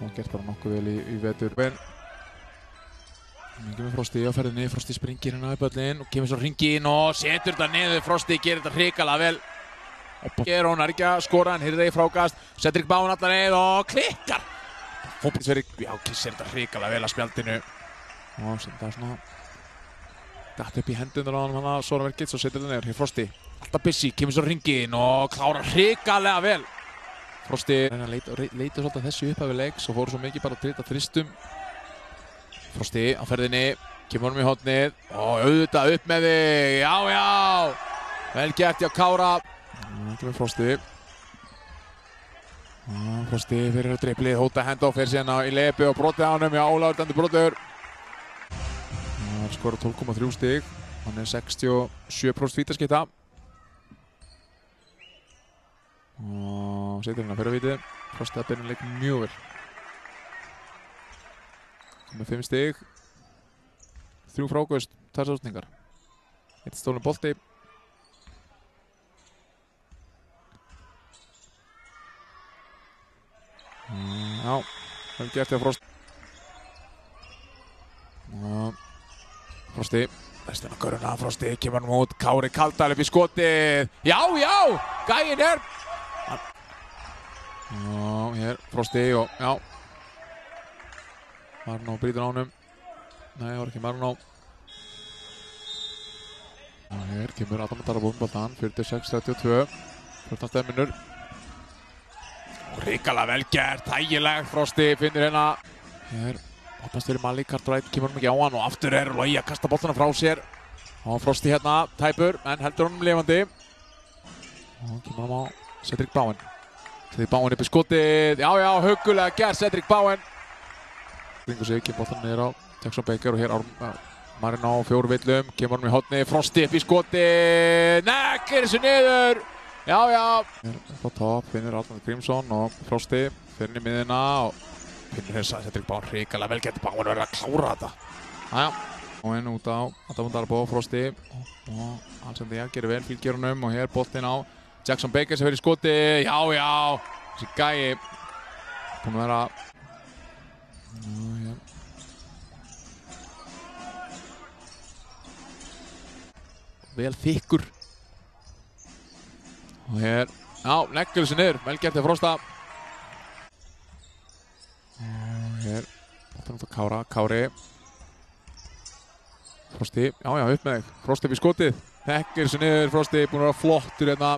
og gert bara nokkuð vel í vetur. Mikið með Frosti á ferðinni, Frosti springir hérna í böllin og kemur svo hringinn og setur þetta niður. Frosti gerir þetta hrikalega vel. Hún er ekki að skora, hann hýrði í frákast, Cedric Bowen allar leið og klikkar. Fótboltisverið, já, kissir þetta hrikalega vel að spjaldinu. Og sem það svona datt upp í hendunar á hann að Sora Verkits og setur þetta niður. Hér Frosti, alltaf busy, kemur svo hringinn og klárar hrikalega vel. Frosti leita svolítið þessu upp af leiks og fóru svo mikið bara að trita þristum. Frosti á ferðinni, kemur honum í hornið og auðvitað upp með þig, já, vel gert hjá Kára. Ekki með Frosti. Frosti fyrir driblið, hóta henda og fer síðan í leipi og brotið á honum, já, Ólafur dæmdur brotur. Það skora 12,3 stig, hann er 67% vítaskipta. Og setur hérna fyrir víti, Frosti að byrja leik mjög vel. Með 5 stig, 3 fráköst, 2 sókningar. 1 stólinn bolti. Já, vel gert hjá Frosti. Frosti, restin af göruna, Frosti kemur hann út, Kári Kaldal upp í skotið. Já, gæinn er. Hér Frosti og já. Marnó brýtur á honum. Nei, það var ekki Marnó. Hér kemur Adam að tala búinn, 46-32. 14 stefnur. Hrikalega vel gert, þægilegt. Frosti finnur hérna. Hér, hoppast fyrir Malik Cartwright, kemur hann ekki á hann og aftur er Logi að kasta boltana frá sér. Og Frosti hérna, tæpur, en heldur honum lifandi. Og kemur hann á Cedric Bowen. Cedric Bowen upp í skotið. Já, huggulega gert Cedric Bowen. Kringur sig, kemur boltan niður á Jackson Baker og hér Marino á 4 villum, kemur hann í horni, Frosti upp í skoti, nekkir þessu niður, já. Hér á topp finnur Arnar Grímsson og Frosti fyrir inn í miðina og finnur þess að Cedric Bowen hrikalega vel getur Bowen verið að klára þetta. Og henn út á Adam Darbo, Frosti og Hansen Díaz gerir vel fylgjörunum og hér boltinn á Jackson Baker sem fyrir í skoti, já, þessi gæi búinn að vera vel þykkur og hér, leggur þessu niður, vel gert hjá Frosta og hér boltan út á Kári Frosti, já, upp með þig Frosti upp í skotið, leggur þessu niður, Frosti búinn að vera flottur hérna.